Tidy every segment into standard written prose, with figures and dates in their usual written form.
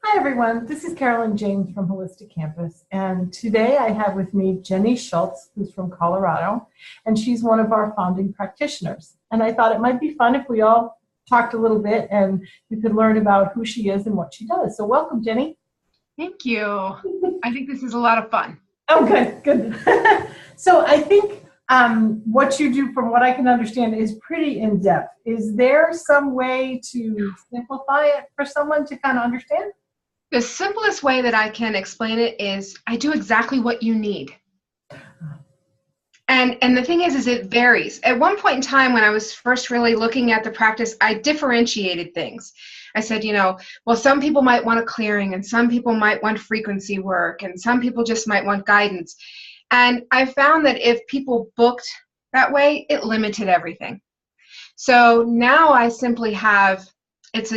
Hi everyone, this is Carolyn Jaymes from Holistic Campus, and today I have with me Jenny Schlitz, who's from Colorado, and she's one of our founding practitioners. And I thought it might be fun if we all talked a little bit and you could learn about who she is and what she does. So welcome, Jenny. Thank you. I think this is a lot of fun. Oh, good. So I think what you do, from what I can understand, is pretty in-depth. Is there some way to simplify it for someone to kind of understand? The simplest way that I can explain it is I do exactly what you need. And the thing is it varies. At one point in time when I was first really looking at the practice, I differentiated things. I said, well, some people might want a clearing and some people might want frequency work and some people just might want guidance. And I found that if people booked that way, it limited everything. So now I simply have,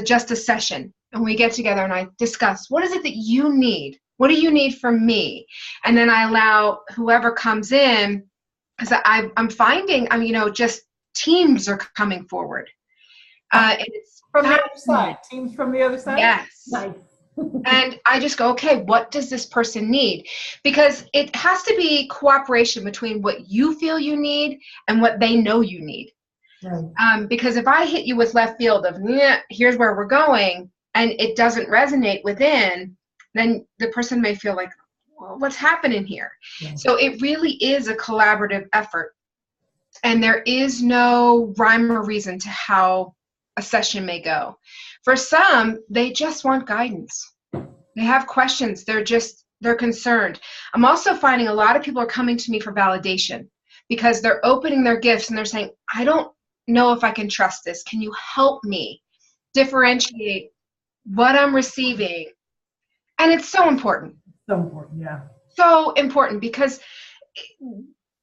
just a session. And we get together and I discuss, what is it that you need? What do you need from me? And then I allow whoever comes in, because I'm finding, just teams are coming forward. And it's from the other side, teams from the other side? Yes. Nice. And I just go, okay, what does this person need? Because it has to be cooperation between what you feel you need and what they know you need. Right. Because if I hit you with left field of, here's where we're going, and it doesn't resonate within, then the person may feel like, well, what's happening here? Yeah. So it really is a collaborative effort. And there is no rhyme or reason to how a session may go. For some, they just want guidance. They have questions. They're concerned. I'm also finding a lot of people are coming to me for validation because they're opening their gifts and they're saying, I don't know if I can trust this. Can you help me differentiate what I'm receiving? And it's so important. So important, yeah. So important because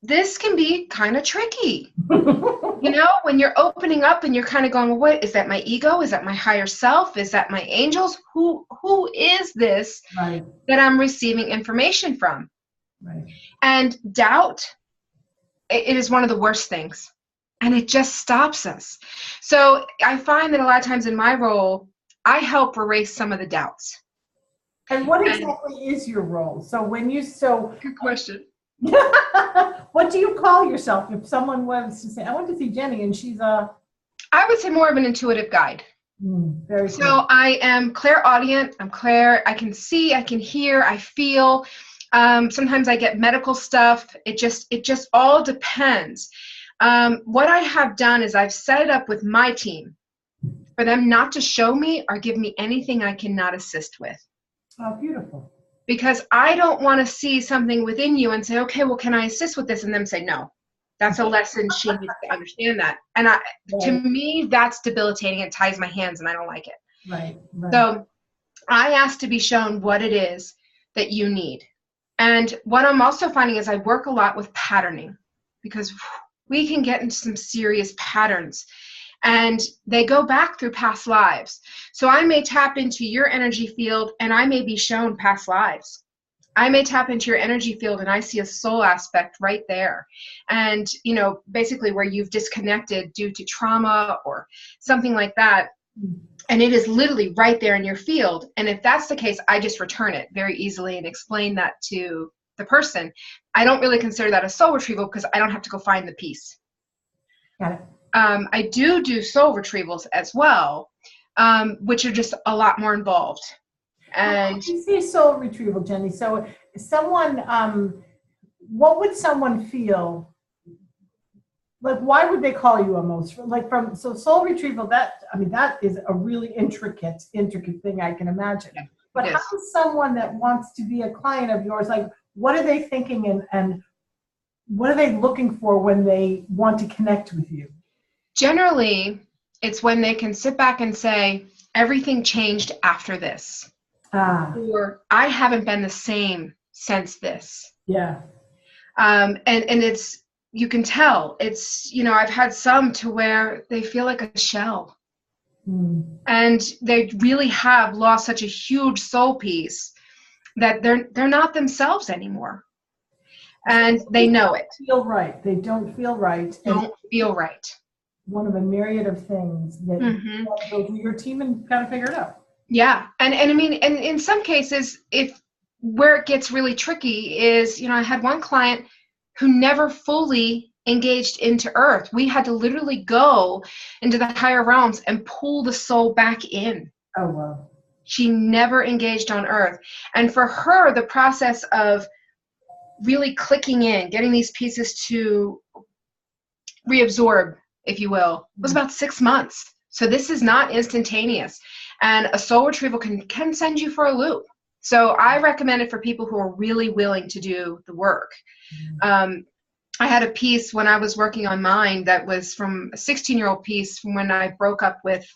this can be kind of tricky. When you're opening up and you're kind of going, well, what is that? My ego? Is that my higher self? Is that my angels? Who is this right. that I'm receiving information from? Right. And doubt, it is one of the worst things. And it just stops us. So I find that a lot of times in my role, I help erase some of the doubts. And what exactly is your role? Good question. What do you call yourself if someone was to say, I want to see Jenny and she's I would say more of an intuitive guide. Very so cool. I am clairaudient. I'm clair. I can see, I can hear, I feel. Sometimes I get medical stuff. It just all depends. What I have done is I've set it up with my team for them not to show me or give me anything I cannot assist with. Oh, beautiful. Because I don't want to see something within you and say, okay, well, can I assist with this? And then say, no. That's a lesson. She needs to understand that. And to me, that's debilitating. It ties my hands and I don't like it. Right. So I ask to be shown what it is that you need. And what I'm also finding is I work a lot with patterning because we can get into some serious patterns. And they go back through past lives. So I may tap into your energy field and I may be shown past lives. I may tap into your energy field and I see a soul aspect right there. And, basically where you've disconnected due to trauma or something like that. And it is literally right there in your field. And if that's the case, I just return it very easily and explain that to the person. I don't really consider that a soul retrieval because I don't have to go find the piece. Got it. I do soul retrievals as well, which are just a lot more involved. And you say soul retrieval, Jenny. So what would someone feel? Like, why would they call you so soul retrieval, that is a really intricate thing I can imagine. Yeah, but how is someone that wants to be a client of yours, like, what are they thinking and what are they looking for when they want to connect with you? Generally, it's when they can sit back and say, everything changed after this. Or I haven't been the same since this. Yeah. And it's, you can tell it's, I've had some to where they feel like a shell. And they really have lost such a huge soul piece that they're not themselves anymore. And they know it. They don't feel right. Don't feel right. One of a myriad of things that go through your team and kind of figure it out. Yeah. And I mean, and in some cases, where it gets really tricky is, I had one client who never fully engaged into earth. We had to literally go into the higher realms and pull the soul back in. Oh, wow. She never engaged on earth. And for her, the process of really clicking in, getting these pieces to reabsorb, if you will, was about 6 months. So this is not instantaneous. And a soul retrieval can send you for a loop. So I recommend it for people who are really willing to do the work. I had a piece when I was working on mine that was from a 16-year-old piece from when I broke up with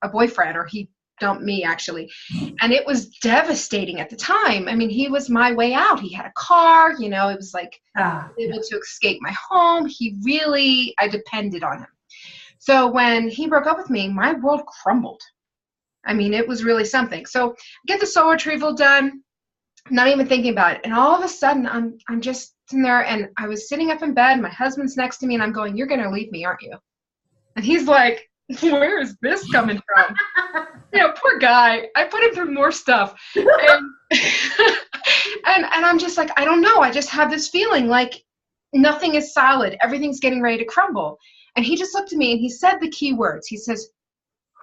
a boyfriend, or he dumped me actually. And it was devastating at the time. I mean, he was my way out. He had a car, it was like able to escape my home. I depended on him. So when he broke up with me, my world crumbled. I mean, it was really something. So I get the soul retrieval done, not even thinking about it. And all of a sudden, I'm just sitting there, and I was sitting up in bed. My husband's next to me, and I'm going, "You're going to leave me, aren't you?" And he's like, "Where is this coming from?" Poor guy. I put him through more stuff. And, and I'm just like, I don't know. I just have this feeling like nothing is solid. Everything's getting ready to crumble. And he just looked at me and he said the key words. He says,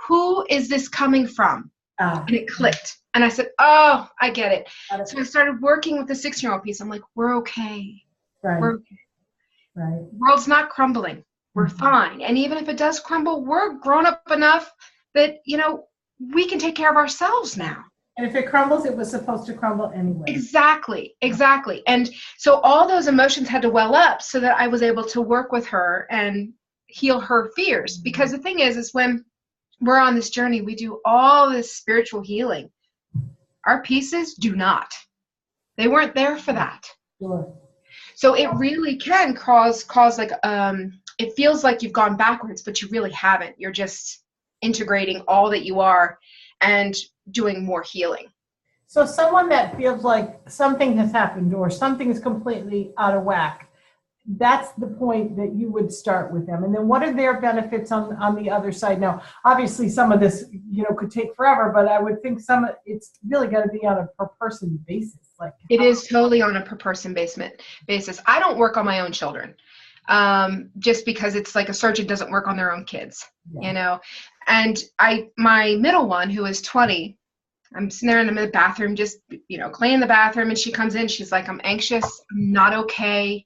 "Who is this coming from?" And it clicked. And I said, "Oh, I get it." So I started working with the 6-year-old piece. I'm like, "We're okay. Right. We're okay. Right. The world's not crumbling. We're fine. And even if it does crumble, we're grown up enough that, we can take care of ourselves now." And if it crumbles, it was supposed to crumble anyway. Exactly. And so all those emotions had to well up so that I was able to work with her and heal her fears. Because the thing is when we're on this journey, we do all this spiritual healing. Our pieces do not. They weren't there for that. Sure. So it really can cause like, it feels like you've gone backwards, but you really haven't. You're just integrating all that you are and doing more healing. So someone that feels like something has happened or something is completely out of whack, that's the point that you would start with them. And then what are their benefits on the other side? Now, obviously some of this, could take forever, but I would think it's really got to be on a per person basis. Like it is totally on a per person basis. I don't work on my own children. Just because it's like a surgeon doesn't work on their own kids, And my middle one, who is 20, I'm sitting there in the bathroom, just, cleaning the bathroom, and she comes in, she's like, "I'm anxious, I'm not okay.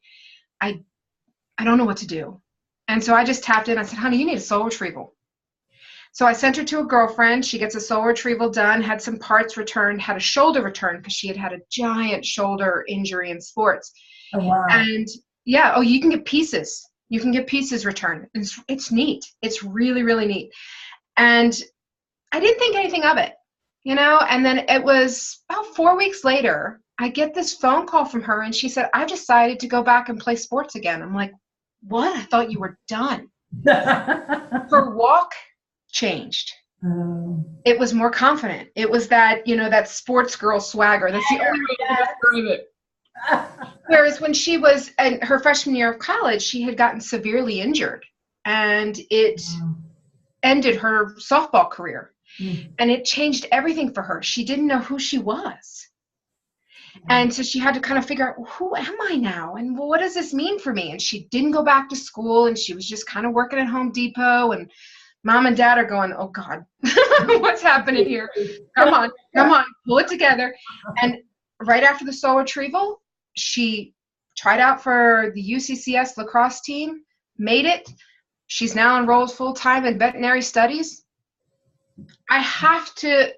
I don't know what to do." And so I just tapped in. I said, "Honey, you need a soul retrieval." So I sent her to a girlfriend. She gets a soul retrieval done, had some parts returned, had a shoulder returned because she had a giant shoulder injury in sports. Oh, wow. And yeah, you can get pieces. You can get pieces returned. It's neat. It's really, really neat. And I didn't think anything of it, and then it was about 4 weeks later, I get this phone call from her, and she said, "I've decided to go back and play sports again." I'm like, "What? I thought you were done." Her walk changed. It was more confident. It was that, that sports girl swagger. That's the only way to describe it. Whereas when she was in her freshman year of college, she had gotten severely injured, and it ended her softball career. And it changed everything for her. She didn't know who she was. And so she had to kind of figure out, who am I now? And what does this mean for me? And she didn't go back to school, and she was just kind of working at Home Depot, and Mom and Dad are going, "Oh God, what's happening here? Come on, pull it together." And right after the soul retrieval, she tried out for the UCCS lacrosse team, made it. She's now enrolled full-time in veterinary studies. I have to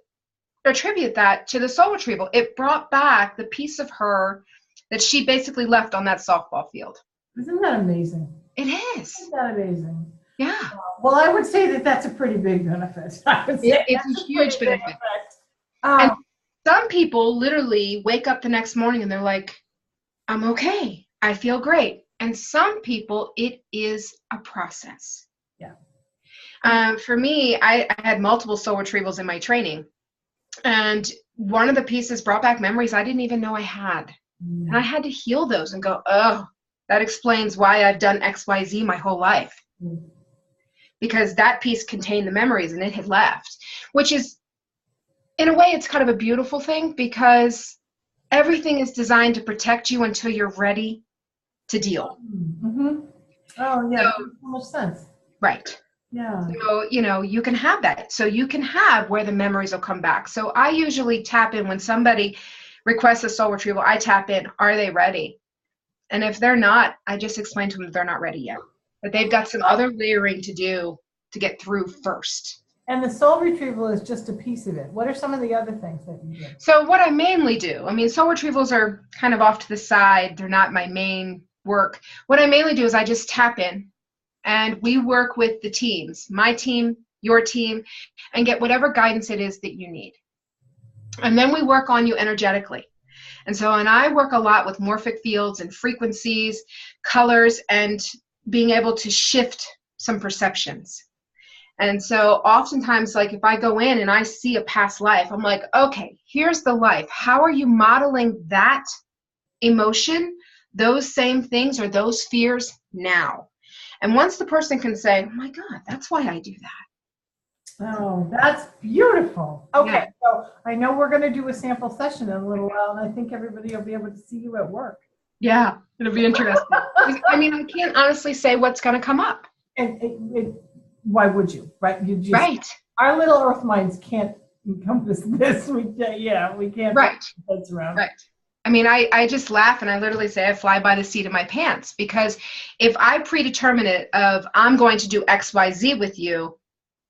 attribute that to the soul retrieval. It brought back the piece of her that she basically left on that softball field. Isn't that amazing? It is. Isn't that amazing? Yeah. Well, I would say that's a pretty big benefit. It's a huge benefit. And some people literally wake up the next morning and they're like, "I'm okay. I feel great." And some people, it is a process. Yeah. For me, I had multiple soul retrievals in my training. And one of the pieces brought back memories I didn't even know I had. And I had to heal those and go, "Oh, that explains why I've done XYZ my whole life." Because that piece contained the memories and it had left, which is in a way, it's kind of a beautiful thing because everything is designed to protect you until you're ready to deal. Mm-hmm. Oh, yeah, that makes so much sense. Right. Yeah. So, you can have that. So you can have where the memories will come back. So I usually tap in when somebody requests a soul retrieval. I tap in, are they ready? And if they're not, I just explain to them that they're not ready yet. That they've got some other layering to do to get through first. And the soul retrieval is just a piece of it. What are some of the other things that you do? So what I mainly do, soul retrievals are kind of off to the side. They're not my main work. What I mainly do is I just tap in and we work with the teams, my team, your team, and get whatever guidance it is that you need. And then we work on you energetically. And I work a lot with morphic fields and frequencies, colors, and being able to shift some perceptions. And so oftentimes, like if I go in and I see a past life, I'm like, okay, here's the life. How are you modeling that emotion, those same things or those fears now? And once the person can say, oh my God, that's why I do that. Oh, that's beautiful. Okay, Yeah. so I know we're going to do a sample session in a little while, and I think everybody will be able to see you at work. Yeah, it'll be interesting. I can't honestly say what's going to come up. And why would you, right? You just, right. Our little earth minds can't encompass this. We can't. Right. Heads around. Right. I just laugh and I literally say I fly by the seat of my pants, because if I predetermine it of I'm going to do X, Y, Z with you,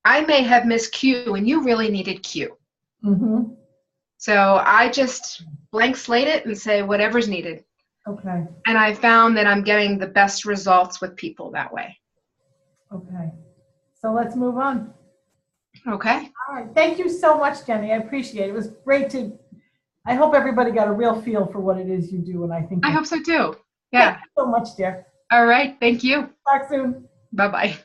I may have missed Q and you really needed Q. Mm-hmm. So I just blank slate it and say whatever's needed. Okay. And I found that I'm getting the best results with people that way. Okay. So let's move on. Okay. All right. Thank you so much, Jenny. I appreciate it. It was great I hope everybody got a real feel for what it is you do, and I hope so too. Yeah. Thank you so much, dear. All right. Thank you. Talk soon. Bye-bye.